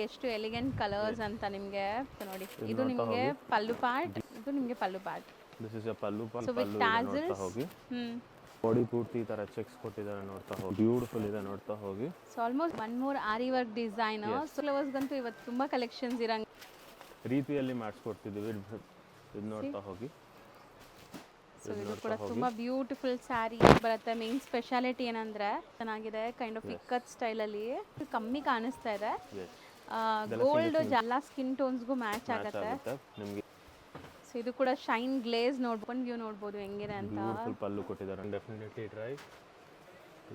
ಎಷ್ಟು elegant colours ಅಂತ ನಿಮಗೆ ನೋಡಿ. ಇದು ನಿಮಗೆ ಪಲ್ಲು ಪಾರ್ಟ್, ಇದು ನಿಮಗೆ pallu part. This is a pallu part. So with tassels. Body ಪೂರ್ತಿ ಈ ತರ ಚೆಕ್ಸ್ ಕೊಟ್ಟಿದ್ದಾರೆ, ನೋಡ್ತಾ ಹೋಗಿ. ಬ್ಯೂಟಿಫುಲ್ ಇದೆ, ನೋಡ್ತಾ ಹೋಗಿ. So almost one more aari work design. So ಫ್ಲವರ್ಸ್ಗಂತೂ ಇವತ್ತು ತುಂಬಾ ಕಲೆಕ್ಷನ್ಸ್ ಇರಂಗ್ ರೀತಿಯಲ್ಲಿ ಮಾಡಿಸ್ಕೊಡ್ತಿದ್ದೀವಿ. ಇದು ನೋಡ್ತಾ ಹೋಗಿ. ಸೊ ಇದು ಕೂಡ ತುಂಬಾ ಬ್ಯೂಟಿಫುಲ್ ಸ್ಯಾರಿ ಬರುತ್ತೆ. ಮೇನ್ ಸ್ಪೆಷಾಲಿಟಿ ಏನಂದ್ರೆ ಚೆನ್ನಾಗಿದೆ, ಕೈಂಡ್ ಆಫ್ ಇಕ್ಕತ್ ಸ್ಟೈಲ್ ಅಲ್ಲಿ ಕಮ್ಮಿ ಕಾಣಿಸ್ತಾ ಇದೆ. ಗೋಲ್ಡ್ ಎಲ್ಲ ಸ್ಕಿನ್ ಟೋನ್ಸ್ಗೂ ಮ್ಯಾಚ್ ಆಗುತ್ತೆ ನಿಮಗೆ. ಸೊ ಇದು ಕೂಡ ಶೈನ್ ಗ್ಲೇಸ್ ನೋಡ್ಕೊಂಡು ವ್ಯೂ ನೋಡ್ಬೋದು ಹೆಂಗಿದೆ ಅಂತ. ಬ್ಯೂಟಿಫುಲ್ ಪಲ್ಲು ಕೊಟ್ಟಿದ್ದಾರೆ. Definitely try.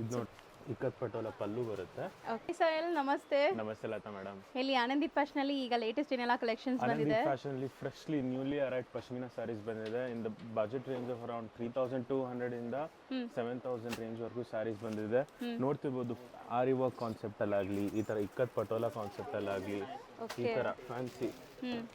ಇದು ನೋಡಿ, ಇಕ್ಕತ್ ಪಟೋಲ ಪಲ್ಲು ಬರುತ್ತೆ. ಓಕೆ ಸರ್, ನಮಸ್ತೆ. ನಮಸ್ತೆ ಲತಾ ಮೇಡಮ್. ಇಲ್ಲಿ ಆನಂದೀಪ್ ಫ್ಯಾಷನ್ ಅಲ್ಲಿ ಈಗ ಲೇಟೆಸ್ಟ್ ಏನೆಲ್ಲ ಕಲೆಕ್ಷನ್ಸ್ ಬಂದಿದೆ? ಆನಂದೀಪ್ ಫ್ಯಾಷನ್ ಅಲ್ಲಿ freshly newly arrived pashmina sarees ಬಂದಿದೆ. In the budget range of around 3200 ಇಂದ 7000 ರೇಂಜ್ ವರೆಗೂ ಸ್ಯಾರೀಸ್ ಬಂದಿದೆ. ನೋಡ್ತಿರ್ಬೋದು, ಆರಿ ವರ್ಕ್ ಕಾನ್ಸೆಪ್ಟ್ ಅಲ್ಲಾಗ್ಲಿ, ಈ ತರ ಇಕ್ಕತ್ ಪಟೋಲ ಕಾನ್ಸೆಪ್ಟ್ ಅಲ್ಲಾಗ್ಲಿ, ಈ ತರ ಫ್ಯಾನ್ಸಿ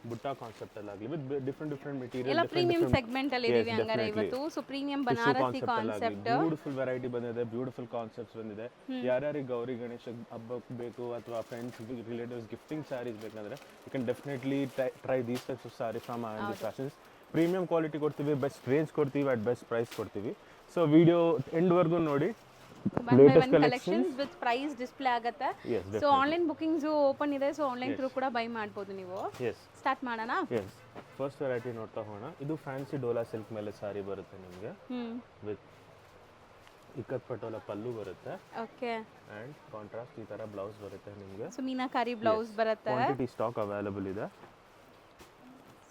ಬುಟ್ಟ ಕಾನ್ಸೆಪ್ಟ್ ಅಲ್ಲಾಗ್ಲಿ, ವಿತ್ ಡಿಫರೆಂಟ್ ಮೆಟೀರಿಯಲ್. ಎಲ್ಲ ಪ್ರೀಮಿಯಂ ಸೆಗ್ಮೆಂಟ್ ಅಲ್ಲಿ ಇದೀವಿ ಹಂಗಾರೆ ಇವತ್ತು. So premium Banarasi concept, beautiful variety ಬಂದಿದೆ, ಬ್ಯೂಟಿಫುಲ್ ಕಾನ್ಸೆಪ್ಟ್ಸ್ ಬಂದಿದೆ. ಯಾರ್ಯಾರಿಗೆ ಗೌರಿ ಗಣೇಶ ಹಬ್ಬಕ್ಕೆ ಬೇಕು ಅಥವಾ ಫ್ರೆಂಡ್ಸ್ ರಿಲೇಟಿವ್ಸ್ ಗಿಫ್ಟಿಂಗ್ ಸ್ಯಾರೀಸ್ ಬೇಕಂದ್ರೆ you can definitely try these types of sari from Anandi fashions. Premium quality ಕೊಡ್ತೀವಿ, ಬೆಸ್ಟ್ ರೇಂಜ್ ಕೊಡ್ತೀವಿ, ಅಟ್ ಬೆಸ್ಟ್ ಪ್ರೈಸ್ ಕೊಡ್ತೀವಿ. ಸೊ ವಿಡಿಯೋ ಎಂಡ್ ವರ್ಗೂ ನೋಡಿ. Latest collections with price display ಆಗುತ್ತೆ. ಸೊ ಆನ್ಲೈನ್ ಬುಕಿಂಗ್ಸ್ ಓಪನ್ ಇದೆ, so online through ಕೂಡ buy ಮಾಡಬಹುದು ನೀವು. ಸ್ಟಾರ್ಟ್ ಮಾಡೋಣ. ಫಸ್ಟ್ ವೆರೈಟಿ ನೋಡ್ತಾ ಹೋಗೋಣ. ಇದು ಫ್ಯಾನ್ಸಿ ಡೋಲಾ ಸಿಲ್ಕ್ ಮೇಲೆ ಸಾರಿ ಬರುತ್ತೆ ನಿಮಗೆ, ವಿತ್ ಇಕ್ಕತ್ ಪಟೋಲ ಪಲ್ಲು ಬರುತ್ತೆ. ಓಕೆ. ಅಂಡ್ ಕಾಂಟ್ರಾಸ್ಟ್ ಈ ತರ ಬ್ಲೌಸ್ ಬರುತ್ತೆ ನಿಮಗೆ. ಸೊ ಮೀನಾಕಾರಿ ಬ್ಲೌಸ್ ಬರುತ್ತೆ. ಕ್ವಾಂಟಿಟಿ ಸ್ಟಾಕ್ ಅವೈಲೇಬಲ್ ಇದೆ.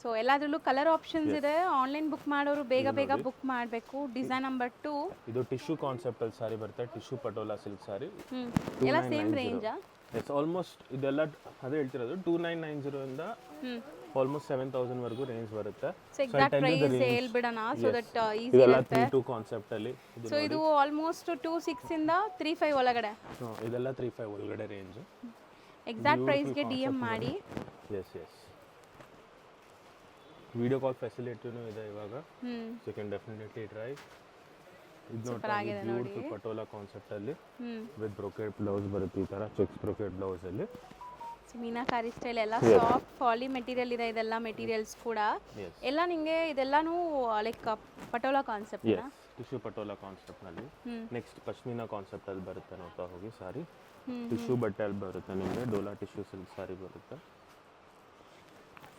ಸೊ ಎಲ್ಲದರಲ್ಲೂ ಕಲರ್ ಆಪ್ಷನ್ಸ್ ಇದೆ. ಆನ್ಲೈನ್ ಬುಕ್ ಮಾಡೋರು ಬೇಗ ಬೇಗ ಬುಕ್ ಮಾಡಬೇಕು. Design number 2. ಇದು ಟಿಶ್ಯೂ ಕಾನ್ಸೆಪ್ಟ್ ಅಲ್ಲಿ ಸಾರಿ ಬರುತ್ತೆ. ಟಿಶ್ಯೂ ಪಟೋಲಾ ಸಿಲ್ಕ್ ಸಾರಿ. ಎಲ್ಲ ಸೇಮ್ ರೇಂಜ್. ಇಟ್ಸ್ ಆಲ್ಮೋಸ್ಟ್ ಇದೆಲ್ಲ ಅದೇ ಹೇಳ್ತಿರೋದು 2990 ಇಂದ ಆಲ್ಮೋಸ್ಟ್ 7000 ವರೆಗೂ ರೇಂಜ್ ಬರುತ್ತೆ. ಸೊ ಎಕ್ಸಾಕ್ಟ್ ಪ್ರೈಸ್ ಹೇಳ್ಬಿಡೋಣ ಸೊ ದಟ್ ಈಸಿ ಇದೆಲ್ಲ ಇರುತ್ತೆ. 32 ಕಾನ್ಸೆಪ್ಟ್ ಅಲ್ಲಿ. ಸೊ ಇದು ಆಲ್ಮೋಸ್ಟ್ 26 ಇಂದ 35 ಒಳಗಡೆ. ಇದೆಲ್ಲ 35 ಒಳಗಡೆ ರೇಂಜ್. ಎಕ್ಸಾಕ್ಟ್ ಪ್ರೈಸ್ ಗೆ ಡಿಎಂ ಮಾಡಿ. ಎಸ್ ವಿಡಿಯೋ ಕಾಲ್ ಫೆಸಿಲಿಟಿನೂ ಇದೆ ಇವಾಗ. So you can definitely try. ಇದು ಬ್ಯೂಟಿಫುಲ್ ಪಟೋಲಾ ಕಾನ್ಸೆಪ್ಟ್ ಅಲ್ಲಿ ವಿತ್ ಬ್ರೊಕೆಟ್ ಬ್ಲೌಸ್ ಬರುತ್ತೆ. ಈ ತರ ಚೆಕ್ಸ್ ಬ್ರೊಕೆಟ್ ಬ್ಲೌಸ್ ಅಲ್ಲಿ. ಸೊ ಮೀನಾಕಾರಿ ಸ್ಟೈಲ್ ಎಲ್ಲ ಸಾಫ್ಟ್ ಪಾಲಿ ಮೆಟೀರಿಯಲ್ ಇದೆ. ಇದೆಲ್ಲ ಮೆಟೀರಿಯಲ್ಸ್ ಕೂಡ ಎಲ್ಲ ನಿಮಗೆ ಇದೆಲ್ಲಾನು ಲೈಕ್ ಪಟೋಲಾ ಕಾನ್ಸೆಪ್ಟ್ ನಾ ಟಿಶ್ಯೂ ಪಟೋಲಾ ಕಾನ್ಸೆಪ್ಟ್ ನಲ್ಲಿ. ನೆಕ್ಸ್ಟ್ ಪಶ್ಮಿನಾ ಕಾನ್ಸೆಪ್ಟ್ ಅಲ್ಲಿ ಬರುತ್ತೆ, ನೋಡ್ತಾ ಹೋಗಿ. ಸಾರಿ ಟಿಶ್ಯೂ ಬಟ್ಟೆ ಅಲ್ಲಿ ಬರುತ್ತೆ ನಿಮಗೆ. ಡೋಲಾ ಟಿಶ್ಯೂ ಸಿಲ್ಕ್ ಸಾರಿ ಬರುತ್ತೆ.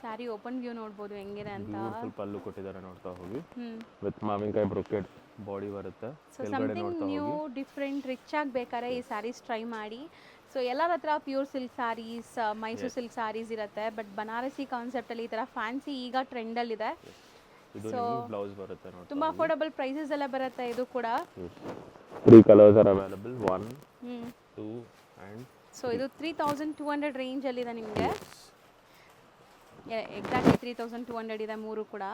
ಸಾರಿ ಓಪನ್ ವ್ಯೂ ನೋಡಬಹುದು ಹೆಂಗಿದೆ ಅಂತ. ಬ್ಯೂಟಿಫುಲ್ ಪಲ್ಲು ಕೊಟ್ಟಿದ್ದಾರೆ, ನೋಡ್ತಾ ಹೋಗಿ. ವಿತ್ ಮಾವಿನಕಾಯಿ ಬ್ರೊಕೆಟ್ ಬಾಡಿ ಬರುತ್ತೆ. So something new different rich ಆಗಿ ಬೇಕಾದ್ರೆ ಈ ಸ್ಯಾರೀಸ್ ಟ್ರೈ ಮಾಡಿ. ಸೊ ಎಲ್ಲರ ಹತ್ರ pure silk saris, Mysore silk saris ಇರುತ್ತೆ. ಬಟ್ ಬನಾರಸಿ ಕಾನ್ಸೆಪ್ಟ್ ಅಲ್ಲಿ ಈ ತರ ಫ್ಯಾನ್ಸಿ ಈಗ ಟ್ರೆಂಡ್ ಅಲ್ಲಿ ಇದೆ. ಇದು ಬ್ಲೌಸ್ ಬರುತ್ತೆ, ನೋಡಿ. ತುಂಬಾ ಅಫೋರ್ಡಬಲ್ ಪ್ರೈಸಸ್ ಎಲ್ಲ ಬರುತ್ತೆ. ಇದು ಕೂಡ 3 colours are available. 1 2 and so ಇದು 3200 ರೇಂಜ್ ಅಲ್ಲಿ ಇದೆ ನಿಮಗೆ. ಎಕ್ಸಾಕ್ಟ್ಲಿ 3200 ಇದೆ ಮೂರು ಕೂಡ.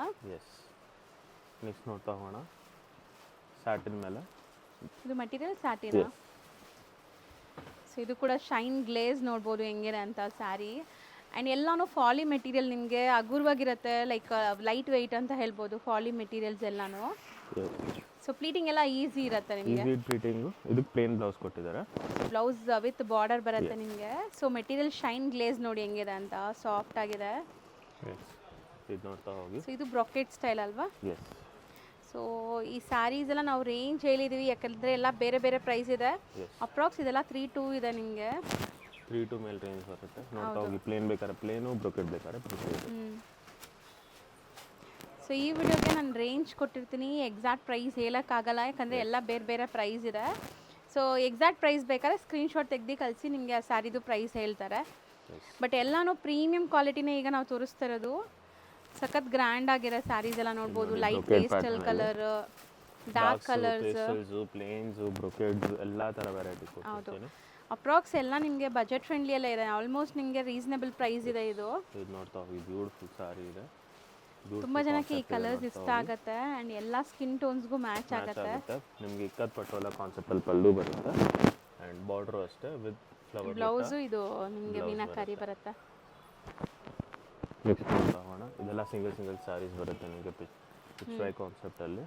ನೆಕ್ಸ್ಟ್ ನೋಡ್ತಾ ಹೋಗೋಣ. ಸ್ಯಾಟಿನ್ ಮೇಲೆ. ಇದು ಮೆಟೀರಿಯಲ್ ಸ್ಯಾಟಿನ್. ಸೊ ಇದು ಕೂಡ ಶೈನ್ ಗ್ಲೇಸ್ ನೋಡ್ಬೋದು ಹೆಂಗಿದೆ ಅಂತ ಸ್ಯಾರಿ. ಆ್ಯಂಡ್ ಎಲ್ಲಾನು ಫಾಲಿ ಮೆಟೀರಿಯಲ್ ನಿಮಗೆ ಹಗುರವಾಗಿರುತ್ತೆ. ಲೈಕ್ ಲೈಟ್ ವೆಯ್ಟ್ ಅಂತ ಹೇಳ್ಬೋದು ಫಾಲಿ ಮೆಟೀರಿಯಲ್ಸ್ ಎಲ್ಲಾನು. ಸೊ ಪ್ಲೀಟಿಂಗ್ ಎಲ್ಲ ಈಸಿ ಇರುತ್ತೆ ನಿಮಗೆ. Easy pleating. ಇದು ಪ್ಲೇನ್ ಬ್ಲೌಸ್ ಕೊಟ್ಟಿದ್ದಾರೆ. ಬ್ಲೌಸ್ ವಿತ್ ಬಾರ್ಡರ್ ಬರುತ್ತೆ ನಿಮಗೆ. ಸೊ ಮೆಟೀರಿಯಲ್ ಶೈನ್ ಗ್ಲೇಸ್ ನೋಡಿ ಹೆಂಗಿದೆ ಅಂತ, ಸಾಫ್ಟ್ ಆಗಿದೆ. ಇದು ನೋಡ್ತಾ ಹೋಗಿ. ಸೊ ಇದು ಬ್ರೊಕೆಟ್ ಸ್ಟೈಲ್ ಅಲ್ವಾ? ಸೊ ಈ ಸ್ಯಾರೀಸ್ ಎಲ್ಲ ನಾವು ರೇಂಜ್ ಹೇಳಿದೀವಿ ಯಾಕಂದ್ರೆ ಎಲ್ಲ ಬೇರೆ ಬೇರೆ ಪ್ರೈಸ್ ಇದೆ. ಅಪ್ರಾಕ್ಸ್ ಇದೆಲ್ಲ 32 ಇದೆ ನಿಮಗೆ. 32 ಮೇಲೆ ರೇಂಜ್ ಬರುತ್ತೆ. ನೋಡ್ತಾ ಹೋಗಿ. ಪ್ಲೇನ್ ಬೇಕಾದ್ರೆ ಪ್ಲೇನು, ಬ್ರೊಕೆಟ್ ಬೇಕಾದ್ರೆ ಬ್ರೊಕೆಟ್. ಸೊ ಈ ವಿಡಿಯೋಗೆ ನಾನು ರೇಂಜ್ ಕೊಟ್ಟಿರ್ತೀನಿ. ಎಕ್ಸಾಕ್ಟ್ ಪ್ರೈಸ್ ಹೇಳೋಕ್ಕಾಗಲ್ಲ ಯಾಕಂದರೆ ಎಲ್ಲ ಬೇರೆ ಬೇರೆ ಪ್ರೈಸ್ ಇದೆ. ಸೊ ಎಕ್ಸಾಕ್ಟ್ ಪ್ರೈಸ್ ಬೇಕಾದ್ರೆ ಸ್ಕ್ರೀನ್ಶಾಟ್ ತೆಗೆದು ಕಳಿಸಿ ನಿಮಗೆ ಆ ಸ್ಯಾರಿದು ಪ್ರೈಸ್ ಹೇಳ್ತಾರೆ. ಬಟ್ ಎಲ್ಲಾನು ಪ್ರೀಮಿಯಂ ಕ್ವಾಲಿಟಿನೇ ಈಗ ನಾವು ತೋರಿಸ್ತಾ ಇರೋದು. ಸಖತ್ ಗ್ರ್ಯಾಂಡ್ ಆಗಿರೋ ಸ್ಯಾರೀಸ್ ಎಲ್ಲ ನೋಡ್ಬೋದು. Light pastel colour, dark colours, plains, brocades ಎಲ್ಲ ತರ ವೆರೈಟೀಸ್ ಕೊಡ್ತೀನಿ. ಅಪ್ರಾಕ್ಸ್ ಎಲ್ಲ ನಿಮಗೆ ಬಜೆಟ್ ಫ್ರೆಂಡ್ಲಿ ಎಲ್ಲ ಇದೆ. ಆಲ್ಮೋಸ್ಟ್ ನಿಮಗೆ ರೀಸನಬಲ್ ಪ್ರೈಸ್ ಇದೆ. ಇದು ನೋಡ್ತಾ ಹೋಗಿ. ಬ್ಯೂಟಿಫುಲ್ ಸಾರಿ ಇದೆ. ತುಂಬಾ ಜನಕ್ಕೆ ಈ ಕಲರ್ಸ್ ಇಷ್ಟ ಆಗುತ್ತೆ ಅಂಡ್ ಎಲ್ಲ ಸ್ಕಿನ್ ಟೋನ್ಸ್ಗೂ ಮ್ಯಾಚ್ ಆಗುತ್ತೆ. ನಿಮಗೆ ಇಕ್ಕತ್ ಪಟೋಲಾ ಕಾನ್ಸೆಪ್ಟ್ ಅಲ್ಲಿ ಪಲ್ಲು ಬರುತ್ತೆ ಅಂಡ್ ಬಾರ್ಡರ್ ಅಷ್ಟೇ ವಿತ್ ಫ್ಲವರ್. ಬ್ಲೌಸ್ ಇದು ನಿಮಗೆ ಮೀನಾಕಾರಿ ಬರುತ್ತೆ. ನೆಕ್ಸ್ಟ್ ನೋಡ್ತಾ ಹೋಗೋಣ. ಇದೆಲ್ಲ ಸಿಂಗಲ್ ಸ್ಯಾರೀಸ್ ಬರುತ್ತೆ ನಿಮಗೆ ಪಿಚ್ವೈ ಕಾನ್ಸೆಪ್ಟ್ ಅಲ್ಲಿ.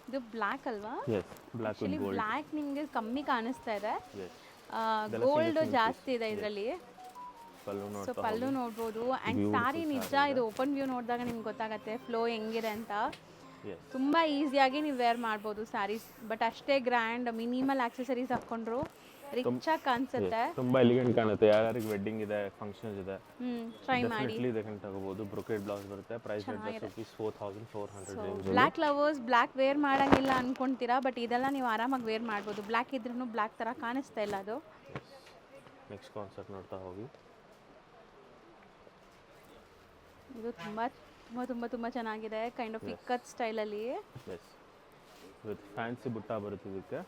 ಇದು ಬ್ಲ್ಯಾಕ್ ಅಲ್ವಾ? Black with gold. ಬ್ಲ್ಯಾಕ್ ನಿಮಗೆ ಕಮ್ಮಿ ಕಾಣಿಸ್ತಾ ಇದೆ. ಗೋಲ್ಡ್ ಜಾಸ್ತಿ ಇದೆ ಇದರಲ್ಲಿ. ಪಲ್ಲು ಸೊ ನೋಡ್ತಾ ಪಲ್ಲು ನೋಡ್ಬೋದು ಆ್ಯಂಡ್ ಸ್ಯಾರಿ ನಿಜ ಇದು ಓಪನ್ ವ್ಯೂ ನೋಡಿದಾಗ ನಿಮ್ಗೆ ಗೊತ್ತಾಗುತ್ತೆ ಫ್ಲೋ ಹೆಂಗಿದೆ ಅಂತ. ಎಸ್ ತುಂಬ ಈಸಿಯಾಗಿ ನೀವು ವೇರ್ ಮಾಡ್ಬೋದು ಸ್ಯಾರೀಸ್, ಬಟ್ ಅಷ್ಟೇ ಗ್ರ್ಯಾಂಡ್ ಮಿನಿಮಲ್ ಆಕ್ಸೆಸರೀಸ್ ಹಾಕ್ಕೊಂಡ್ರು ರಿಚಾಗಿ ಕಾಣಿಸುತ್ತೆ. ತುಂಬ ಎಲಿಗೆಂಟ್ ಕಾಣುತ್ತೆ. ಯಾರ್ಯಾರಿಗೆ ವೆಡ್ಡಿಂಗ್ ಇದೆ, ಫಂಕ್ಷನ್ಸ್ ಇದೆ, ಟ್ರೈ ಮಾಡಿ. ಡೆಫಿನೆಟ್ಲಿ ಇದಕ್ಕೆ ತಗೋಬಹುದು. ಬ್ರೊಕೆಟ್ ಬ್ಲೌಸ್ ಬರುತ್ತೆ. Price rupees 4400 range. Black lovers black wear ಮಾಡಂಗಿಲ್ಲ ಅನ್ಕೊಂತೀರಾ, ಬಟ್ ಇದೆಲ್ಲ ನೀವು ಆರಾಮಾಗಿ ವೇರ್ ಮಾಡ್ಬೋದು. ಬ್ಲ್ಯಾಕ್ ಇದ್ರೂ ಬ್ಲ್ಯಾಕ್ ಥರ ಕಾಣಿಸ್ತಾ ಇಲ್ಲ ಅದು. ನೆಕ್ಸ್ಟ್ ಕಾನ್ಸೆಪ್ಟ್ ನೋಡ್ತಾ ಹೋಗಿ. ಇದು ತುಂಬ ತುಂಬ ತುಂಬ ತುಂಬ ಚೆನ್ನಾಗಿದೆ. ಕೈಂಡ್ ಆಫ್ ಇಕ್ಕತ್ ಸ್ಟೈಲಲ್ಲಿ. ಎಸ್ ವಿತ್ ಫ್ಯಾನ್ಸಿ ಬುಟ್ಟ ಬರುತ್ತೆ ಇದಕ್ಕೆ.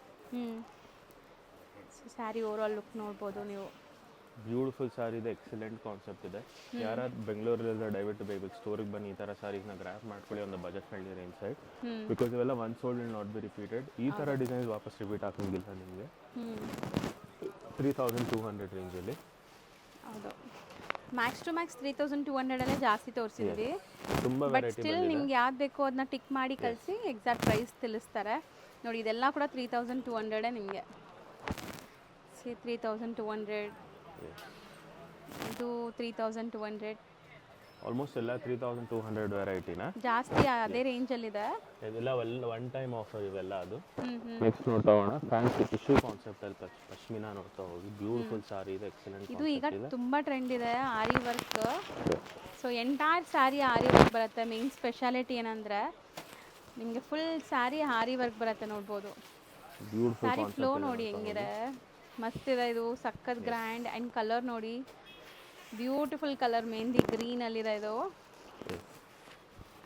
ಸ್ಯಾರಿ ಓವರಾಲ್ ಲುಕ್ ನೋಡ್ಬೋದು ನೀವು. ಬ್ಯೂಟಿಫುಲ್ ಸಾರಿ ಇದೆ. ಎಕ್ಸಲೆಂಟ್ ಕಾನ್ಸೆಪ್ಟ್ ಇದೆ. ಯಾರು ಬೆಂಗಳೂರಲ್ಲಿ ದಯವಿಟ್ಟು ಬೇಕು ಸ್ಟೋರಿಗೆ ಬನ್ನಿ, ಈ ಥರ ಸಾರೀಸ್ನ ಗ್ರ್ಯಾಪ್ ಮಾಡ್ಕೊಳ್ಳಿ ಒಂದು budget friendly range side. Because ಇವೆಲ್ಲ one sold will not be repeated. ಈ ಥರ ಡಿಸೈನ್ಸ್ ವಾಪಸ್ ರಿಪೀಟ್ ಆಗಂಗಿಲ್ಲ ನಿಮಗೆ. 3200 ರೇಂಜಲ್ಲಿ. ಹೌದು, ಮ್ಯಾಕ್ಸ್ ಟು ಮ್ಯಾಕ್ಸ್ 3200 ಜಾಸ್ತಿ ತೋರಿಸಿದ್ವಿ. ತುಂಬ ಬಟ್ ಸ್ಟಿಲ್ ನಿಮ್ಗೆ ಯಾವ್ದು ಬೇಕೋ ಅದನ್ನ ಟಿಕ್ ಮಾಡಿ ಕಳಿಸಿ ಎಕ್ಸಾಕ್ಟ್ ಪ್ರೈಸ್ ತಿಳಿಸ್ತಾರೆ. ನೋಡಿ ಇದೆಲ್ಲ ಕೂಡ 3200 ನಿಮಗೆ. 3200, ಇದು 3200. ಆಲ್ಮೋಸ್ಟ್ ಎಲ್ಲ 3200 ವೆರೈಟಿನ ಜಾಸ್ತಿ ಅದೇ ರೇಂಜಲ್ಲಿದೆ. ಇದೆಲ್ಲ ಒನ್ ಟೈಮ್ ಆಫರ್ ಇವೆಲ್ಲ. ಅದು ನೆಕ್ಸ್ಟ್ ನೋಡ್ತಾ ಹೋಗೋಣ. ಫ್ಯಾನ್ಸಿ ಟಿಶ್ಯೂ ಕಾನ್ಸೆಪ್ಟ್ ಅಲ್ಲಿ ಪಶ್ಮಿನಾ ನೋಡ್ತಾ ಹೋಗಿ. ಬ್ಯೂಟಿಫುಲ್ ಸಾರಿ ಇದೆ. ಎಕ್ಸಲೆಂಟ್. ಇದು ಈಗ ತುಂಬ ಟ್ರೆಂಡ್ ಇದೆ ಆರಿ ವರ್ಕ್. ಸೊ ಎಂಟೈರ್ ಸ್ಯಾರಿ ಆರಿ ವರ್ಕ್ ಬರುತ್ತೆ. ಮೇನ್ ಸ್ಪೆಷಾಲಿಟಿ ಏನಂದರೆ ನಿಮಗೆ ಫುಲ್ ಸ್ಯಾರಿ ಆರಿ ವರ್ಕ್ ಬರುತ್ತೆ. ನೋಡ್ಬೋದು ಬ್ಯೂಟಿಫುಲ್ ಸ್ಯಾರಿ ಫ್ಲೋ ನೋಡಿ ಹೆಂಗಿದೆ, ಮಸ್ತ್ ಇದೆ. ಇದು ಸಖತ್ ಗ್ರ್ಯಾಂಡ್ ಆ್ಯಂಡ್ ಕಲರ್ ನೋಡಿ, ಬ್ಯೂಟಿಫುಲ್ ಕಲರ್ ಮೆಹಂದಿ ಗ್ರೀನಲ್ಲಿದೆ ಇದು.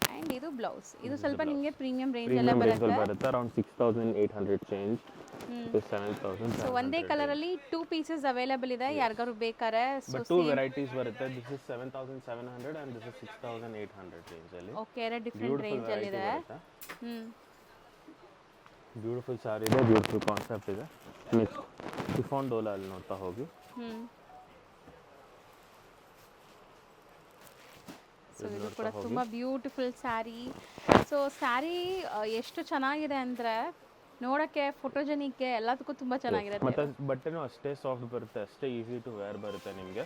ಆ್ಯಂಡ್ ಇದು ಬ್ಲೌಸ್. ಇದು ಸ್ವಲ್ಪ ನಿಮಗೆ ಪ್ರೀಮಿಯಂ ರೇಂಜಲ್ಲೇ ಬರುತ್ತೆ. Around 6800 change. 7000. ಸೊ ಒಂದೇ ಕಲರಲ್ಲಿ 2 ಪೀಸಸ್ ಅವೈಲೇಬಲ್ ಇದೆ. ಯಾರಿಗಾರು ಬೇಕಾರೆ ಬಟ್ 2 ವೆರೈಟೀಸ್ ಬರುತ್ತೆ. This is 7700 and this is 6800 range ಅಲ್ಲಿ. ಓಕೆ, ಎರಡು ಡಿಫರೆಂಟ್ ರೇಂಜಲ್ಲಿ ಇದೆ. ಬ್ಯೂಟಿಫುಲ್ ಸಾರಿ ಇದೆ. ಬ್ಯೂಟಿಫುಲ್ ಕಾನ್ಸೆಪ್ಟ್ ಇದೆ. ನೆಕ್ಸ್ಟ್ ಶಿಫಾನ್ ಡೋಲಾ ಅಲ್ಲಿ ನೋಡ್ತಾ ಹೋಗಿ. ಸೊ ಇದು ಕೂಡ ತುಂಬ ಬ್ಯೂಟಿಫುಲ್ ಸ್ಯಾರಿ. ಸೊ ಸ್ಯಾರಿ ಎಷ್ಟು ಚೆನ್ನಾಗಿದೆ ಅಂದರೆ ನೋಡೋಕ್ಕೆ ಫೋಟೋಜೆನಿಕ್ಗೆ ಎಲ್ಲದಕ್ಕೂ ತುಂಬ ಚೆನ್ನಾಗಿರುತ್ತೆ. ಮತ್ತೆ ಬಟ್ಟೆನೂ ಅಷ್ಟೇ ಸಾಫ್ಟ್ ಬರುತ್ತೆ, ಅಷ್ಟೇ ಈಸಿ ಟು ವೇರ್ ಬರುತ್ತೆ ನಿಮಗೆ.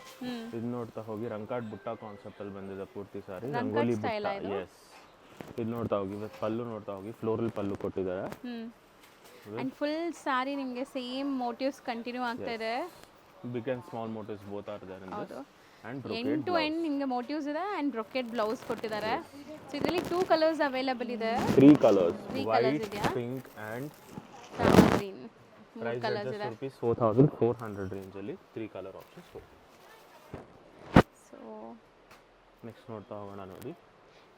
ಇದು ನೋಡ್ತಾ ಹೋಗಿ. ರಂಕಾಟ್ ಬುಟ್ಟ ಕಾನ್ಸೆಪ್ಟ್ ಅಲ್ಲಿ ಬಂದಿದೆ ಪೂರ್ತಿ ಸಾರಿ. ರಂಗೋಲಿ ಬುಟ್ಟ. ಎಸ್, ಇದು ನೋಡ್ತಾ ಹೋಗಿ. ಪಲ್ಲು ನೋಡ್ತಾ ಹೋಗಿ. ಫ್ಲೋರಲ್ ಪಲ್ಲು ಕೊಟ್ಟಿದ್ದಾರೆ. ಅಂಡ್ ಫುಲ್ ಸ್ಯಾರಿ ನಿಮಗೆ ಸೇಮ್ ಮೋಟಿವ್ಸ್ ಕಂಟಿನ್ಯೂ ಆಗ್ತಾ ಇದೆ. Big and small motifs both are there in this. And end to end ನಿಮಗೆ ಮೋಟಿವ್ಸ್ ಇದೆ ಅಂಡ್ ಬ್ರೊಕೆಟ್ ಬ್ಲೌಸ್ ಕೊಟ್ಟಿದ್ದಾರೆ. ಸೊ ಇದರಲ್ಲಿ 2 ಕಲರ್ಸ್ ಅವೈಲೇಬಲ್ ಇದೆ. 3 ಕಲರ್ಸ್, 3 ವೈಟ್, ಇದೆಯಾ, pink and green. Price rupees 4400 range ಅಲ್ಲಿ 3 colour options. So next ನೋಡ್ತಾ ಹೋಗೋಣ ನೋಡಿ.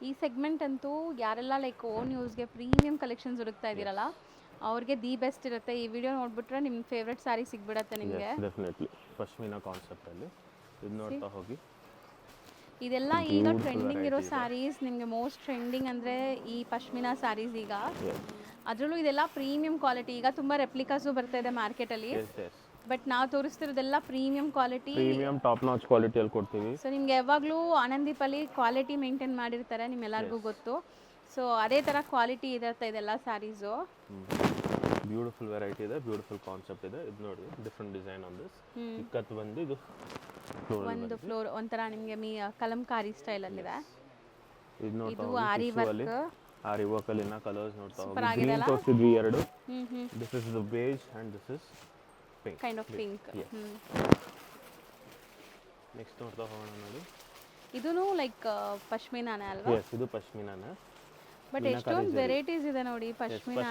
ಈ ಸೆಗ್ಮೆಂಟ್ ಅಂತೂ ಯಾರೆಲ್ಲ ಲೈಕ್ ಓನ್ ಯೂಸ್ಗೆ ಪ್ರೀಮಿಯಂ ಕಲೆಕ್ಷನ್ಸ್ ಹುಡುಕ್ತಾ ಇದ್ದೀರಲ್ಲ ಅವ್ರಿಗೆ ದಿ ಬೆಸ್ಟ್ ಇರುತ್ತೆ. ಈ ವಿಡಿಯೋ ನೋಡ್ಬಿಟ್ರೆ ನಿಮ್ಮ ಫೇವ್ರೆಟ್ ಸ್ಯಾರಿ ಸಿಗ್ಬಿಡತ್ತೆ ನಿಮಗೆ. ಡೆಫಿನೆಟ್ಲಿ ಪಶ್ಮಿನಾ ಕಾನ್ಸೆಪ್ಟ್ ಅಲ್ಲಿ. ಇದು ನೋಡ್ತಾ ಹೋಗಿ. ಇದೆಲ್ಲ ಈಗ ಟ್ರೆಂಡಿಂಗ್ ಇರೋ ಸ್ಯಾರೀಸ್. ನಿಮಗೆ ಮೋಸ್ಟ್ ಟ್ರೆಂಡಿಂಗ್ ಅಂದರೆ ಈ ಪಶ್ಮಿನಾ ಸ್ಯಾರೀಸ್ ಈಗ. ಅದರಲ್ಲೂ ಇದೆಲ್ಲ ಪ್ರೀಮಿಯಂ ಕ್ವಾಲಿಟಿ. ಈಗ ತುಂಬ ರೆಪ್ಲಿಕಾಸು ಬರ್ತಾ ಇದೆ ಮಾರ್ಕೆಟಲ್ಲಿ. ಬಟ್ ನಾವು ತೋರಿಸ್ತಿರೋದೆಲ್ಲ premium quality, premium top notch ಕ್ವಾಲಿಟಿಯಲ್ಲಿ ಕೊಡ್ತೀವಿ. ಸೊ ನಿಮ್ಗೆ ಯಾವಾಗಲೂ ಆನಂದೀಪಲ್ಲಿ ಕ್ವಾಲಿಟಿ ಮೇಂಟೈನ್ ಮಾಡಿರ್ತಾರೆ, ನಿಮ್ಮೆಲ್ಲರಿಗೂ ಗೊತ್ತು. ಸೊ ಅದೇ ಥರ ಕ್ವಾಲಿಟಿ ಇರುತ್ತೆ ಇದೆಲ್ಲ ಸ್ಯಾರೀಸು. ಬ್ಯೂಟಿಫುಲ್ ವೆರೈಟಿ ಇದೆ, ಬ್ಯೂಟಿಫುಲ್ ಕಾನ್ಸೆಪ್ಟ್ ಇದೆ. ಇದು ನೋಡಿ, different design on this. Ikat ಬಂದು ಇದು ಒಂದು ಫ್ಲೋರ್ ಒಂಥರ ನಿಮಗೆ ಕಲಂಕಾರಿ ಸ್ಟೈಲಲ್ಲಿದೆ. ಇದು ನೋಡ್ತಾ ಇದು ಆರಿ ವರ್ಕ್. ಆರಿ ವರ್ಕ್ ಅಲ್ಲಿ ನಾ ಕಲರ್ಸ್ ನೋಡ್ತಾ ಹೋಗಿ. ಗ್ರೀನ್ ತೋರಿಸಿದ್ವಿ ಎರಡು. This is the beige and this is pink. Kind of pink. Next ನೋಡ್ತಾ ಹೋಗೋಣ ನೋಡಿ. ಇದೂನು ಲೈಕ್ ಪಶ್ಮಿನಾನೇ ಅಲ್ವಾ? ಎಸ್, ಇದು ಪಶ್ಮಿನಾನೇ. ಬಟ್ ಎಷ್ಟೊಂದು ವೆರೈಟೀಸ್ ಇದೆ ನೋಡಿ ಪಶ್ಮಿನಾ.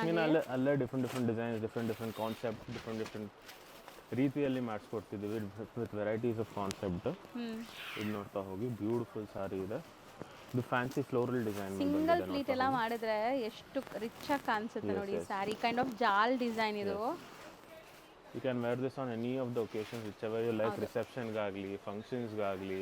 ಅಲ್ಲೇ different designs, different concept, different ರೀತಿಯಲ್ಲಿ ಮಾಡಿಸ್ಕೊಡ್ತಿದ್ದೀವಿ ವಿತ್ ವೆರೈಟೀಸ್ ಆಫ್ ಕಾನ್ಸೆಪ್ಟ್. ಇದು ನೋಡ್ತಾ ಹೋಗಿ. ಬ್ಯೂಟಿಫುಲ್ ಸಾರಿ ಇದೆ. ಇದು fancy floral design. Single pleat ಎಲ್ಲ ಮಾಡಿದ್ರೆ ಎಷ್ಟು ರಿಚ್ ಆಗಿ ಕಾಣಿಸುತ್ತೆ ನೋಡಿ sari. Kind of jaal design ಇದು. You can wear this on any of the occasions which ever you like. ರಿಸೆಪ್ಷನ್ಗಾಗಲಿ, ಫಂಕ್ಷನ್ಸ್ಗಾಗಲಿ,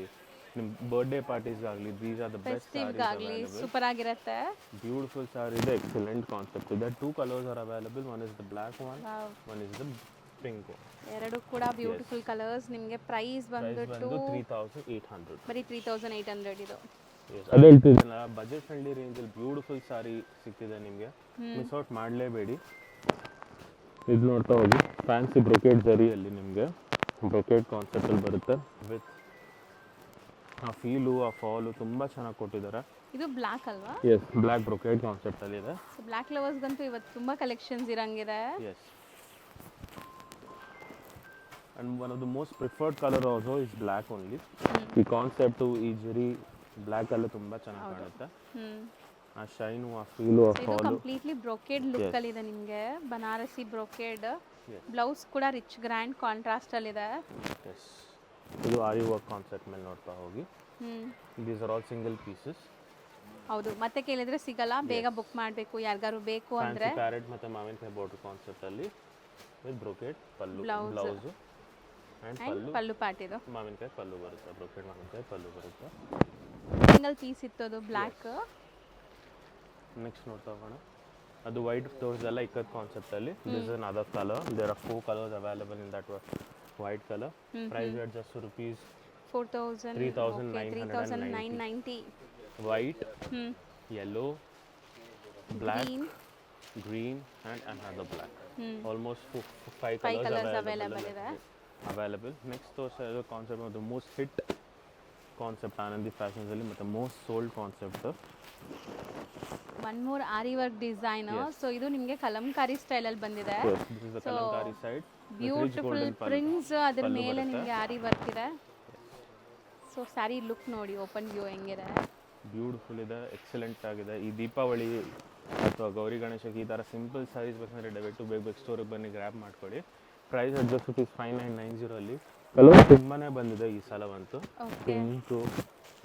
ನಿಮ್ಮ ಬರ್ಡೇ ಪಾರ್ಟೀಸ್ಗಾಗಲಿ, these are the best saris. Super ಆಗಿರುತ್ತೆ. ಬ್ಯೂಟಿಫುಲ್ ಸಾರಿ ಇದೆ. ಎಕ್ಸಲೆಂಟ್ ಕಾನ್ಸೆಪ್ಟ್ ಇದೆ. 2 colours are available. One is the black one is the pink. ಎರಡು ಕೂಡ beautiful colours. ನಿಮಗೆ ಪ್ರೈಸ್ ಬಂದ್ಬಿಟ್ಟು 3800. ಬರೀ 3800 ಇದು. ಅದೇ ಹೇಳ್ತಿದ್ದೀನಲ್ಲ, ಬಜೆಟ್ ಫ್ರೆಂಡ್ಲಿ ರೇಂಜಲ್ಲಿ ಬ್ಯೂಟಿಫುಲ್ ಸಾರಿ ಸಿಗ್ತಿದೆ ನಿಮಗೆ. ಮಿಸ್ ಔಟ್ ಮಾಡಲೇಬೇಡಿ. ಇದು ನೋಡ್ತಾ ಹೋಗಿ. ಫ್ಯಾನ್ಸಿ ಬ್ರೊಕೆಟ್ ಜರಿಯಲ್ಲಿ ನಿಮಗೆ ಬ್ರೊಕೆಟ್ ಕಾನ್ಸೆಪ್ಟಲ್ಲಿ ಬರುತ್ತೆ ವಿತ್ ಆ ಫೀಲು ಆ ಫಾಲು ತುಂಬ ಚೆನ್ನಾಗಿ ಕೊಟ್ಟಿದ್ದಾರೆ. ಇದು ಬ್ಲ್ಯಾಕ್ ಅಲ್ವಾ? ಎಸ್, ಬ್ಲ್ಯಾಕ್ ಬ್ರೊಕೇಡ್ ಕಾನ್ಸೆಪ್ಟಲ್ಲಿ ಇದೆ. ಸೊ ಬ್ಲ್ಯಾಕ್ ಲವರ್ಸ್ಗಂತೂ ಇವತ್ತು ತುಂಬ ಕಲೆಕ್ಷನ್ಸ್ ಇರಂಗಿದೆ. Yes, and one of the most preferred colour also is black only. ಈ ಕಾನ್ಸೆಪ್ಟು, ಈ ಜರಿ ಬ್ಲ್ಯಾಕಲ್ಲೂ ತುಂಬ ಚೆನ್ನಾಗಿ ಕಾಣುತ್ತೆ. ಆ ಶೈನು, ಆ ಫೀಲು, ಆ ಇದು ಫಾಲು. ಕಂಪ್ಲೀಟ್ಲಿ ಬ್ರೊಕೇಡ್ ಲುಕ್ ಅಲ್ಲಿ ಇದೆ ನಿಮಗೆ. ಬನಾರಸಿ ಬ್ರೊಕೇಡ್. ಬ್ಲೌಸ್ ಕೂಡ ರಿಚ್ ಗ್ರ್ಯಾಂಡ್ ಕಾಂಟ್ರಾಸ್ಟ್ ಅಲ್ಲಿ ಇದೆ. ಎಸ್, ಇದು ಆರಿ ವರ್ಕ್ ಕಾನ್ಸೆಪ್ಟ್ ಮೇಲೆ ನೋಡ್ತಾ ಹೋಗಿ. These are all single pieces. ಹೌದು, ಮತ್ತೆ ಕೇಳಿದ್ರೆ ಸಿಗಲ್ಲ, ಬೇಗ ಬುಕ್ ಮಾಡಬೇಕು ಯಾರಿಗಾರು ಬೇಕು ಅಂದ್ರೆ. ಪ್ಯಾರೆಟ್ ಮತ್ತು ಮಾವಿನಕಾಯಿ ಬಾರ್ಡರ್ ಕಾನ್ಸೆಪ್ಟ್ ಅಲ್ಲಿ with brocade pallu, blouse and pallu pot. ಇದು ಮಾವಿನಕಾಯಿ ಪಲ್ಲು ಬರುತ್ತೆ, ಬ್ರೊಕೇಡ್ ಮಾವಿನಕಾಯಿ ಪಲ್ಲು ಬರುತ್ತೆ. ಸಿಂಗಲ್ ಪೀಸ್ ಇತ್ತು ಅದು ಬ್ಲ್ಯಾಕ್. ನೆಕ್ಸ್ಟ್ ನೋಡ್ತಾ ಹೋಗೋಣ. ಅದು ವೈಟ್ ತೋರಿಸಲ್ಲ ಇಕ್ಕದ ಕಾನ್ಸೆಪ್ಟಲ್ಲಿ. This is another colour. There are 4 colours available in that white colour. Price rate just rupees 3,990. White, yellow, black, green and another black. Almost 5 colors available. Next ತೋರಿಸೋ concept ಒಂದು most hit concept Anandi ಫ್ಯಾಷನ್ಸಲ್ಲಿ ಮತ್ತು most sold concept. One more aari work design. So ಇದು ನಿಮಗೆ ಕಲಂಕಾರಿ ಸ್ಟೈಲಲ್ಲಿ ಬಂದಿದೆ. Kalamkari side beautiful prints ಅದ್ರ ಮೇಲೆ ನಿಮಗೆ ಆರಿ ವರ್ಕ್ ಇದೆ. ಸೊ ಸ್ಯಾರಿ ಲುಕ್ ನೋಡಿ, ಓಪನ್ ವ್ಯೂ ಹೆಂಗಿದೆ. ಬ್ಯೂಟಿಫುಲ್ ಇದೆ, ಎಕ್ಸಲೆಂಟ್ ಆಗಿದೆ. ಈ ದೀಪಾವಳಿ ಅಥವಾ ಗೌರಿ ಗಣೇಶಕ್ಕೆ ಈ ಥರ ಸಿಂಪಲ್ ಸ್ಯಾರೀಸ್ ಬೇಕಂದರೆ ದಯವಿಟ್ಟು ಬೇಗ ಸ್ಟೋರಿಗೆ ಬನ್ನಿ, ಗ್ರ್ಯಾಬ್ ಮಾಡ್ಕೊಳ್ಳಿ. ಪ್ರೈಸ್ ಜಸ್ಟ್ ₹5990 ಅಲ್ಲಿ. ಕಲರ್ ತುಂಬಾನೇ ಬಂದಿದೆ ಈ ಸಲವಂತೂ. ಪಿಂಕು,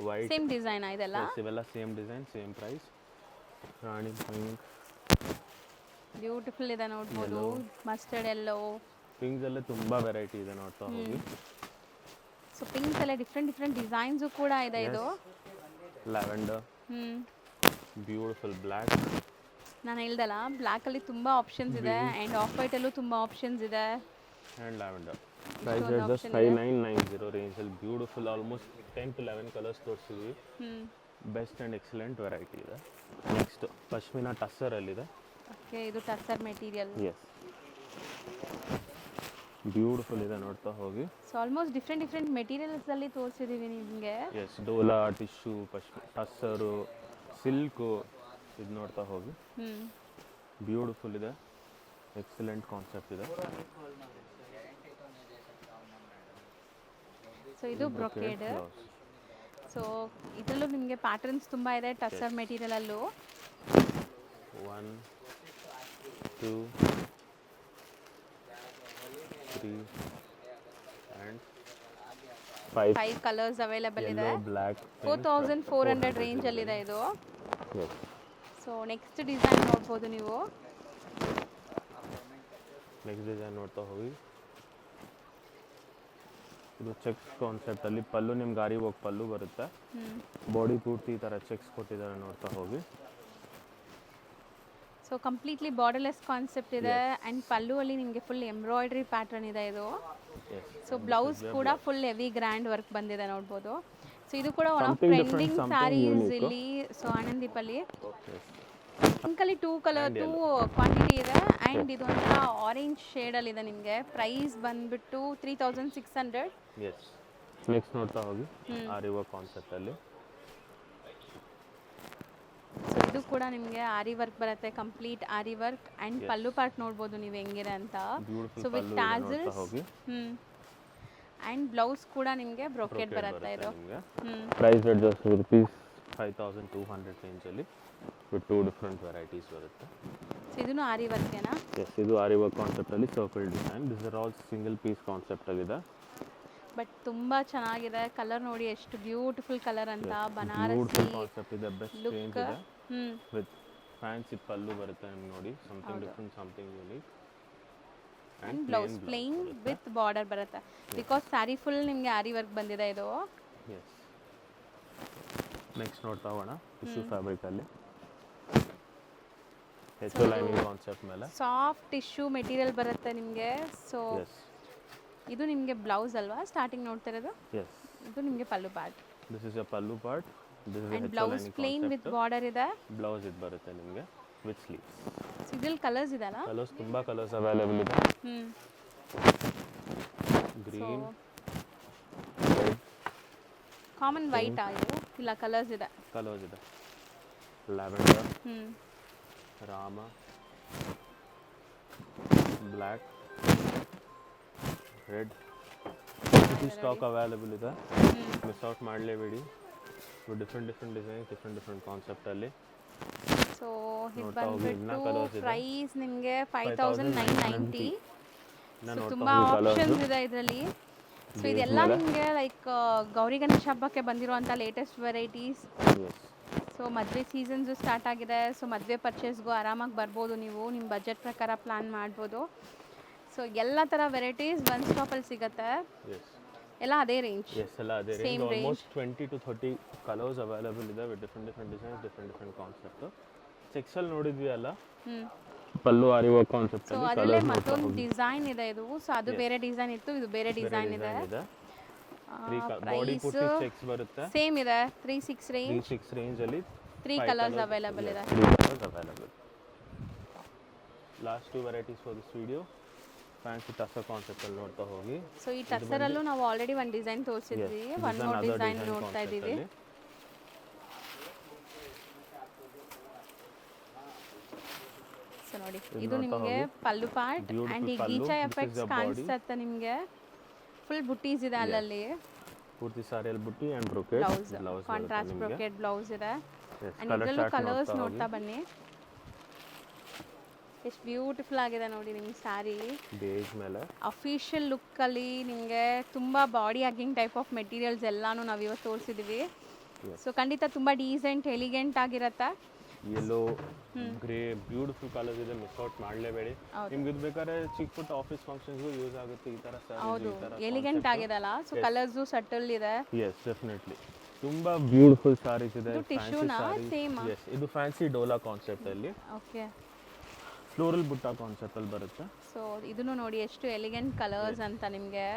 ವೈಟ್, ಸೇಮ್ ಡಿಸೈನ್ ಇದೆಲ್ಲ. ಇವೆಲ್ಲ ಸೇಮ್ ಡಿಸೈನ್, ಸೇಮ್ ಪ್ರೈಸ್. ರಾಣಿ ಪಿಂಕ್ ಬ್ಯೂಟಿಫುಲ್ ಇದೆ ನೋಡ್ಬೋದು. ಮಸ್ಟರ್ಡ್ ಎಲ್ಲೋ, ಪಿಂಕ್ಸ್ ಅಲ್ಲೇ ತುಂಬ ವೆರೈಟಿ ಇದೆ ನೋಡ್ತಾ ಹೋಗಿ. ಸೊ ಪಿಂಕ್ಸ್ ಅಲ್ಲೇ ಡಿಫ್ರೆಂಟ್ ಡಿಸೈನ್ಸು ಕೂಡ ಇದೆ. ಇದು ಲ್ಯಾವೆಂಡರ್, ಬ್ಯೂಟಿಫುಲ್ ಬ್ಲ್ಯಾಕ್. ನಾನು ಹೇಳ್ದಲ್ಲ, ಬ್ಲ್ಯಾಕಲ್ಲಿ ತುಂಬ ಆಪ್ಷನ್ಸ್ ಇದೆ ಆ್ಯಂಡ್ ಆಫ್ ವೈಟಲ್ಲೂ ತುಂಬ ಆಪ್ಷನ್ಸ್ ಇದೆ. ಆ್ಯಂಡ್ ಲ್ಯಾವೆಂಡರ್ ಪ್ರೈಸ್ ಜಸ್ಟ್ 5990 ರೇಂಜಲ್ಲಿ. ಬ್ಯೂಟಿಫುಲ್ ಆಲ್ಮೋಸ್ಟ್ 10 to 11 ಕಲರ್ಸ್ ತೋರಿಸಿದ್ವಿ. ಬೆಸ್ಟ್ ಆ್ಯಂಡ್ ಎಕ್ಸಲೆಂಟ್ ವೆರೈಟಿ ಇದೆ. ನೆಕ್ಸ್ಟ್ ಪಶ್ಮಿನಾ ಟಸ್ಸರಲ್ಲಿದೆ. ಓಕೆ, ಇದು ಟಸ್ಸರ್ ಮೆಟೀರಿಯಲ್. ಎಸ್, ಬ್ಯೂಟಿಫುಲ್ ಇದೆ ನೋಡ್ತಾ ಹೋಗಿ. ಸೊ ಆಲ್ಮೋಸ್ಟ್ ಡಿಫ್ರೆಂಟ್ ಮೆಟೀರಿಯಲ್ಸ್ ಅಲ್ಲಿ ತೋರಿಸಿದೀವಿ ನಿಮಗೆ. ಎಸ್, ಡೋಲಾ, ಟಿಶ್ಯೂ, ಟಸ್ಸರು, ಸಿಲ್ಕು, ಇದು ನೋಡ್ತಾ ಹೋಗಿ. ಬ್ಯೂಟಿಫುಲ್ ಇದೆ, ಎಕ್ಸಲೆಂಟ್ ಕಾನ್ಸೆಪ್ಟ್ ಇದೆ. ಸೊ ಇದು ಬ್ರೊಕೇಡ್. ಸೊ ಇದರಲ್ಲೂ ನಿಮಗೆ ಪ್ಯಾಟರ್ನ್ಸ್ ತುಂಬ ಇದೆ ಟಸ್ಸರ್ ಮೆಟೀರಿಯಲ್ ಅಲ್ಲೂ. 1 2 3 and 5 ಕಲರ್ಸ್ ಅವೈಲೇಬಲ್ ಇದೆ. ಬ್ಲ್ಯಾಕ್ 4400 ರೇಂಜ್ ಅಲ್ಲಿ ಇದೆ ಇದು. ಸೊ ನೆಕ್ಸ್ಟ್ ಡಿಸೈನ್ ನೋಡ್ಬೋದು ನೀವು. ನೆಕ್ಸ್ಟ್ ಡಿಸೈನ್ ನೋಡ್ತಾ ಹೋಗಿ. ಇದು ಚೆಕ್ಸ್ ಕಾನ್ಸೆಪ್ಟ್ ಅಲ್ಲಿ ಪಲ್ಲು ನಿಮ್ಗೆ ಆರಿ ವರ್ಕ್ ಪಲ್ಲು ಬರುತ್ತೆ. ಬಾಡಿ ಪೂರ್ತಿ ಈ ಥರ ಚೆಕ್ಸ್ ಕೊಟ್ಟಿದ್ದಾರೆ ನೋಡ್ತಾ ಹೋಗಿ. ಸೊ ಕಂಪ್ಲೀಟ್ಲಿ ಬಾರ್ಡರ್ಲೆಸ್ ಕಾನ್ಸೆಪ್ಟ್ ಇದೆ ಆ್ಯಂಡ್ ಪಲ್ಲು ಅಲ್ಲಿ ನಿಮಗೆ ಫುಲ್ ಎಂಬ್ರಾಯ್ಡ್ರಿ ಪ್ಯಾಟರ್ನ್ ಇದೆ ಇದು. ಸೊ ಬ್ಲೌಸ್ ಕೂಡ ಫುಲ್ ಹೆವಿ ಗ್ರ್ಯಾಂಡ್ ವರ್ಕ್ ಬಂದಿದೆ ನೋಡ್ಬೋದು. ಸೊ ಇದು ಕೂಡ ಒನ್ ಆಫ್ ಟ್ರೆಂಡಿಂಗ್ ಸ್ಯಾರೀಸ್ ಇಲ್ಲಿ. ಸೊ ಆನಂದೀಪಲ್ಲಿ ಪಿಂಕಲ್ಲಿ 2 ಕ್ವಾಂಟಿಟಿ ಇದೆ ಆ್ಯಂಡ್ ಇದು ಒಂಥರ ಆರೆಂಜ್ ಶೇಡಲ್ಲಿ ಇದೆ. ನಿಮಗೆ ಪ್ರೈಸ್ ಬಂದ್ಬಿಟ್ಟು 3600. ಎಸ್, ನೆಕ್ಸ್ಟ್ ನೋಡ್ತಾ ಹೋಗಿ ಆರಿ ವರ್ಕ್ ಕಾನ್ಸೆಪ್ಟಲ್ಲಿ. ಸೊ ಇದು ಕೂಡ ನಿಮಗೆ ಆರಿ ವರ್ಕ್ ಬರುತ್ತೆ, complete aari work and pallu part ನೋಡ್ಬೋದು ನೀವು ಹೆಂಗಿದೆ ಅಂತ. So with tassels and blouse ಕೂಡ ನಿಮಗೆ ಬ್ರೊಕೇಡ್ ಬರುತ್ತೆ. ಇದು ಪ್ರೈಸ್ ಜಸ್ಟ್ ₹5200 ರೇಂಜಲ್ಲಿ ವಿತ್ 2 ಡಿಫ್ರೆಂಟ್ ವೆರೈಟೀಸ್ ಬರುತ್ತೆ. ಸೊ ಇದನ್ನು ಆರಿ ವರ್ಕೇನಾ? ಎಸ್, ಇದು ಆರಿ ವರ್ಕ್ ಕಾನ್ಸೆಪ್ಟಲ್ಲಿ circle design. This are all single piece ಕಾನ್ಸೆಪ್ಟಲ್ಲಿದೆ. ಬಟ್ ತುಂಬ ಚೆನ್ನಾಗಿದೆ. ಕಲರ್ ನೋಡಿ ಎಷ್ಟು ಬ್ಯೂಟಿಫುಲ್ ಕಲರ್ ಅಂತ. ಬನಾರಸಿ ಕಾನ್ಸೆಪ್ಟ್ ಇದೆ, ಬೆಸ್ಟ್ ರೇಂಜ್ ಇದೆ. ವಿತ್ ಫ್ಯಾನ್ಸಿ ಪಲ್ಲು ಬರುತ್ತೆ ನಿಮ್ಗೆ ನೋಡಿ. Something different, something unique. And blouse plain with border ಬರುತ್ತೆ. ಬಿಕಾಸ್ ಸ್ಯಾರಿ ಫುಲ್ ನಿಮಗೆ ಆರಿ ವರ್ಕ್ ಬಂದಿದೆ ಇದು. ಎಸ್, ನೆಕ್ಸ್ಟ್ ನೋಡ್ತಾ ಹೋಗೋಣ. ಟಿಶ್ಯೂ ಫ್ಯಾಬ್ರಿಕಲ್ಲಿ ಹೆಚ್ಚು ಲೈನಿಂಗ್ ಕಾನ್ಸೆಪ್ಟ್ ಮೇಲೆ ಸಾಫ್ಟ್ ಟಿಶ್ಯೂ ಮೆಟೀರಿಯಲ್ ಬರುತ್ತೆ ನಿಮಗೆ. ಸೊ ಇದು ನಿಮಗೆ ಬ್ಲೌಸ್ ಅಲ್ವಾ ಸ್ಟಾರ್ಟಿಂಗ್ ನೋಡ್ತಿರೋದು? ಎಸ್, ಇದು ನಿಮಗೆ pallu part. This is a pallu part. This is and blouse plain with border ಇದೆ. ಬ್ಲೌಸ್ ಇದು ಬರುತ್ತೆ ನಿಮಗೆ ವಿತ್ ಸ್ಲೀವ್ಸ್. ಇದ್ರಲ್ಲಿ ಕಲರ್ಸ್ ಇದೆಲ್ಲ? ಕಲರ್ಸ್ ತುಂಬ ಕಲರ್ಸ್ ಅವೈಲೇಬಲ್ ಇದೆ. ಗ್ರೀನ್, ರೆಡ್, ಕಾಮನ್ ವೈಟ್ ಇದು ಇಲ್ಲ ಕಲರ್ಸ್ ಇದೆ. ಕಲರ್ಸ್ ಇದೆ, ಲ್ಯಾವೆಂಡರ್, ಹ್ಞೂ ರಾಮ, ಬ್ಲ್ಯಾಕ್, ರೆಡ್, ಸ್ಟಾಕ್ ಅವೈಲೇಬಲ್ ಇದೆ, ಮಿಸ್ ಔಟ್ ಮಾಡಲೇಬೇಡಿ. ಡಿಫ್ರೆಂಟ್ ಡಿಸೈನ್ಸ್, ಡಿಫ್ರೆಂಟ್ ಕಾನ್ಸೆಪ್ಟಲ್ಲಿ. ಸೊ ಇದು ಬಂದ್ಬಿಟ್ಟು ಪ್ರೈಸ್ ನಿಮಗೆ 5990. ಸೊ ತುಂಬ ಆಪ್ಷನ್ಸ್ ಇದೆ ಇದರಲ್ಲಿ. ಸೊ ಇದೆಲ್ಲ ನಿಮಗೆ ಲೈಕ್ ಗೌರಿ ಗಣೇಶ ಹಬ್ಬಕ್ಕೆ ಬಂದಿರುವಂಥ ಲೇಟೆಸ್ಟ್ ವೆರೈಟೀಸ್. ಸೊ ಮದುವೆ ಸೀಸನ್ಸು ಸ್ಟಾರ್ಟ್ ಆಗಿದೆ. ಸೊ ಮದುವೆ ಪರ್ಚೇಸ್ಗೂ ಆರಾಮಾಗಿ ಬರ್ಬೋದು, ನೀವು ನಿಮ್ಮ ಬಜೆಟ್ ಪ್ರಕಾರ ಪ್ಲ್ಯಾನ್ ಮಾಡ್ಬೋದು. ಸೊ ಎಲ್ಲ ಥರ ವೆರೈಟೀಸ್ ಒನ್ ಸ್ಟಾಪಲ್ಲಿ ಸಿಗುತ್ತೆ. ಎಲ್ಲ ಅದೇ ರೇಂಜ್. ಎಲ್ಲ ಅದೇ range. Almost 20 to 30 colours available ಇದೆ with different designs, different concept. ಸೆಕ್ಸಲ್ಲಿ ನೋಡಿದ್ವಿ ಅಲ್ಲ, ಪಲ್ಲು ಆರಿ ವರ್ಕ್ ಕಾನ್ಸೆಪ್ಟ್ ಅಲ್ಲಿ ಅದರಲ್ಲೇ ಮತ್ತೊಂದು ಡಿಸೈನ್ ಇದೆ ಇದು. ಸೊ ಅದು ಬೇರೆ ಡಿಸೈನ್ ಇತ್ತು, ಇದು ಬೇರೆ ಡಿಸೈನ್ ಇದೆ. ಬಾಡಿ ಪೂರ್ತಿ ಚೆಕ್ಸ್ ಬರುತ್ತೆ. ಸೇಮ್ ಇದೆ 36 ರೇಂಜ್ ಅಲ್ಲಿ 3 ಕಲರ್ಸ್ ಅವೈಲೇಬಲ್ ಇದೆ. Last 2 varieties for this video. Fancy tussar concept ಅಲ್ಲಿ ನೋಡ್ತಾ ಹೋಗಿ. ಸೊ ಈ ಟಸರಲ್ಲೂ ನಾವು ಆಲ್ರೆಡಿ ಒಂದು ಡಿಸೈನ್ ತೋರಿಸಿದ್ವಿ, ಒನ್ ಮೋರ್ ಡಿಸೈನ್ ನೋಡ್ತಾ ಇದ್ದೀವಿ. ಸೊ ನೋಡಿ, ಇದು ನಿಮಗೆ ಪಲ್ಲು ಪಾರ್ಟ್ ಆ್ಯಂಡ್ ಈ ಗೀಚಾ ಎಫೆಕ್ಟ್ಸ್ ಕಾಣಿಸುತ್ತೆ ನಿಮಗೆ. ಫುಲ್ ಬುಟ್ಟೀಸ್ ಇದೆ ಅಲ್ಲಲ್ಲಿ. ಪೂರ್ತಿ ಸಾರಿಯಲ್ಲಿ ಬುಟ್ಟಿ and brocade blouse, contrast brocade blouse ಇದೆ. ಆ್ಯಂಡ್ ಇದರಲ್ಲೂ ಕಲರ್ಸ್ ನೋಡ್ತಾ ಬನ್ನಿ. ಎಷ್ಟು ಬ್ಯೂಟಿಫುಲ್ ಆಗಿದೆ ನೋಡಿ ನಿಮ್ಮ ಸ್ಯಾರಿ. ಬೇಜ್ ಮೇಲೆ ಅಫಿಷಿಯಲ್ ಲುಕ್ಕಲ್ಲಿ ನಿಮಗೆ ತುಂಬ ಬಾಡಿ ಹಗ್ಗಿಂಗ್ ಟೈಪ್ ಆಫ್ ಮೆಟೀರಿಯಲ್ಸ್ ಎಲ್ಲಾನು ನಾವು ಇವತ್ತು ತೋರಿಸಿದ್ವಿ. ಸೊ ಖಂಡಿತ ತುಂಬ ಡೀಸೆಂಟ್ ಎಲಿಗೆಂಟ್ ಆಗಿರುತ್ತೆ. ಯೆಲ್ಲೋ, ಗ್ರೇ, ಬ್ಯೂಟಿಫುಲ್ ಕಲರ್ಸ್ ಇದೆ, ಮಿಸ್ ಔಟ್ ಮಾಡಲೇಬೇಡಿ. ನಿಮ್ಗೆ ಇದು ಬೇಕಾದ್ರೆ ಚಿಕ್ಕ ಪುಟ್ಟ ಆಫೀಸ್ ಫಂಕ್ಷನ್ಸ್ಗೂ ಯೂಸ್ ಆಗುತ್ತೆ ಈ ಥರ ಹೌದು, ಎಲಿಗೆಂಟ್ ಆಗಿದೆ ಅಲ್ಲ. ಸೊ ಕಲರ್ಸು ಸಟಲ್ ಇದೆ. ಎಸ್, ಡೆಫಿನೆಟ್ಲಿ ತುಂಬಾ ಬ್ಯೂಟಿಫುಲ್ ಸಾರೀಸ್ ಇದೆ. ಟಿಶ್ಯೂನಾ ಸೇಮ್? ಎಸ್, ಇದು ಫ್ಯಾನ್ಸಿ ಡೋಲಾ ಕಾನ್ಸೆಪ್ಟ್ ಅಲ್ಲಿ ಓಕೆ ಫ್ಲೋರಲ್ ಬುಟ್ಟ ಕಾನ್ಸೆಪ್ಟ್ ಅಲ್ಲಿ ಬರುತ್ತೆ. ಸೊ ಇದನ್ನು ನೋಡಿ ಎಷ್ಟು ಎಲಿಗೆಂಟ್ ಕಲರ್ಸ್ ಅಂತ ನಿಮಗೆ.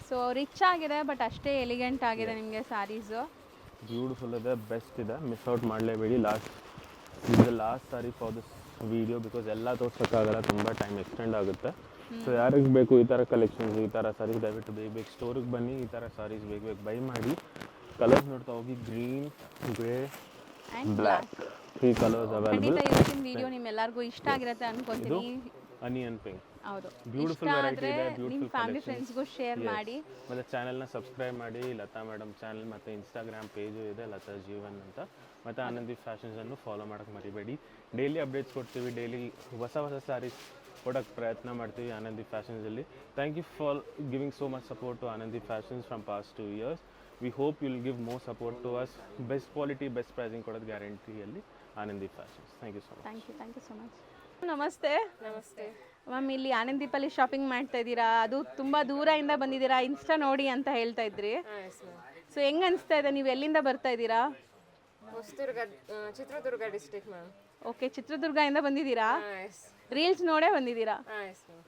ಸೊ ರಿಚ್ ಆಗಿದೆ ಬಟ್ ಅಷ್ಟೇ ಎಲಿಗೆಂಟ್ ಆಗಿದೆ ನಿಮಗೆ ಸ್ಯಾರೀಸು. ಬ್ಯೂಟಿಫುಲ್ ಇದೆ, ಬೆಸ್ಟ್ ಇದೆ, ಮಿಸ್ ಔಟ್ ಮಾಡಲೇಬೇಡಿ. Last sari for this video because ಎಲ್ಲ ತೋರ್ಸೋಕ್ಕಾಗಲ್ಲ, ತುಂಬ ಟೈಮ್ ಎಕ್ಸ್ಟೆಂಡ್ ಆಗುತ್ತೆ. ಸೊ ಯಾರಿಗೆ ಬೇಕು ಈ ಥರ ಕಲೆಕ್ಷನ್ಸ್, ಈ ಥರ ಸಾರೀಸ್ ದಯವಿಟ್ಟು ಬೇಗ ಸ್ಟೋರಿಗೆ ಬನ್ನಿ. ಈ ಥರ ಸಾರೀಸ್ ಬೇಗ ಬೈ ಮಾಡಿ. ಕಲರ್ಸ್ ನೋಡ್ತಾ ಹೋಗಿ, green, grey and black, 3 colours available. ಇವತ್ತಿನ ವಿಡಿಯೋ ನಿಮ್ಮೆಲ್ಲರಿಗೂ ಇಷ್ಟ ಆಗಿರುತ್ತೆ ಅನ್ಕೊಂತೀನಿ. ಅನಿಯನ್ ಪಿಂಕ್ ಹೌದು, ಬ್ಯೂಟಿಫುಲ್ ವೆರೈಟಿ ಇದೆ, ನಿಮ್ಮ ಫ್ಯಾಮಿಲಿ ಫ್ರೆಂಡ್ಸ್ಗೂ ಶೇರ್ ಮಾಡಿ. ಮತ್ತು ಚಾನಲ್ನ ಸಬ್ಸ್ಕ್ರೈಬ್ ಮಾಡಿ. ಲತಾ ಮೇಡಮ್ ಚಾನಲ್ ಮತ್ತು ಇನ್ಸ್ಟಾಗ್ರಾಮ್ ಪೇಜು ಇದೆ, ಲತಾ ಜೀವನ್ ಅಂತ. ಮತ್ತು ಆನಂದಿ ಫ್ಯಾಷನ್ಸನ್ನು ಫಾಲೋ ಮಾಡೋಕ್ಕೆ ಮರಿಬೇಡಿ. ಡೈಲಿ ಅಪ್ಡೇಟ್ಸ್ ಕೊಡ್ತೀವಿ, ಡೈಲಿ ಹೊಸ ಸ್ಯಾರೀಸ್ ಕೊಡೋಕ್ಕೆ ಪ್ರಯತ್ನ ಮಾಡ್ತೀವಿ ಆನಂದಿ ಫ್ಯಾಷನ್ಸಲ್ಲಿ. Thank you for giving so much support to Anandi fashions from past 2 years. We hope you will give more support to us. Best quality, best pricing ಕೊಡೋದು ಗ್ಯಾರಂಟಿಯಲ್ಲಿ Anandi fashions. Thank you so much. Thank you so much. ನಮಸ್ತೆ. ನಮಸ್ತೆ ma'am, ಇಲ್ಲಿ ಆನಂದಿಪಲ್ಲಿ shopping ಮಾಡ್ತಾ ಇದ್ದೀರಾ, ಅದು ತುಂಬ ದೂರದಿಂದ ಬಂದಿದ್ದೀರಾ, ಇನ್ಸ್ಟಾ ನೋಡಿ ಅಂತ ಹೇಳ್ತಾ ಇದ್ರಿ. ಸೊ ಹೆಂಗ್ ಅನಿಸ್ತಾ ಇದೆ, ನೀವು ಎಲ್ಲಿಂದ ಬರ್ತಾ ಇದ್ದೀರಾ? Hosadurga, Chitradurga district ma'am. Okay, ಚಿತ್ರದುರ್ಗದಿಂದ ಬಂದಿದ್ದೀರಾ? ರೀಲ್ಸ್ ನೋಡೇ ಬಂದಿದ್ದೀರಾ?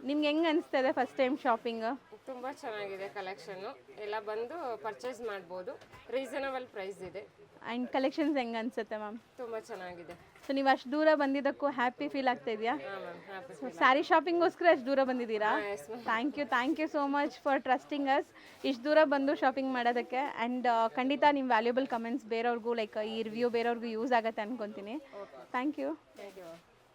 ನಿಮ್ಗೆ ಹೆಂಗ್ ಅನಿಸ್ತಾ ಇದೆ ಫಸ್ಟ್ ಟೈಮ್ ಶಾಪಿಂಗ್? ತುಂಬ ಚೆನ್ನಾಗಿದೆ ಕಲೆಕ್ಷನ್ನು, ಎಲ್ಲ ಬಂದು ಪರ್ಚೇಸ್ ಮಾಡ್ಬೋದು, ರೀಸನಬಲ್ ಪ್ರೈಸ್ ಇದೆ. ಆ್ಯಂಡ್ ಕಲೆಕ್ಷನ್ಸ್ ಹೆಂಗೆ ಅನಿಸುತ್ತೆ ಮ್ಯಾಮ್? ತುಂಬ ಚೆನ್ನಾಗಿದೆ. ಸೊ ನೀವು ಅಷ್ಟು ದೂರ ಬಂದಿದ್ದಕ್ಕೂ ಹ್ಯಾಪಿ ಫೀಲ್ ಆಗ್ತಾ ಇದೆಯಾ? ಹಾಂ ಮ್ಯಾಮ್, ಹ್ಯಾಪಿ. ಸೊ ಸ್ಯಾರಿ ಶಾಪಿಂಗ್ಗೋಸ್ಕರ ಅಷ್ಟು ದೂರ ಬಂದಿದ್ದೀರಾ? Thank you so much for trusting us. ಇಷ್ಟು ದೂರ ಬಂದು ಶಾಪಿಂಗ್ ಮಾಡೋದಕ್ಕೆ. ಆ್ಯಂಡ್ ಖಂಡಿತ ನಿಮ್ಮ ವ್ಯಾಲ್ಯೂಬಲ್ ಕಮೆಂಟ್ಸ್ ಬೇರೆಯವ್ರಿಗೂ ಲೈಕ್ ಈ ರಿವ್ಯೂ ಬೇರೆಯವ್ರಿಗೂ ಯೂಸ್ ಆಗುತ್ತೆ ಅನ್ಕೊತೀನಿ. Thank you.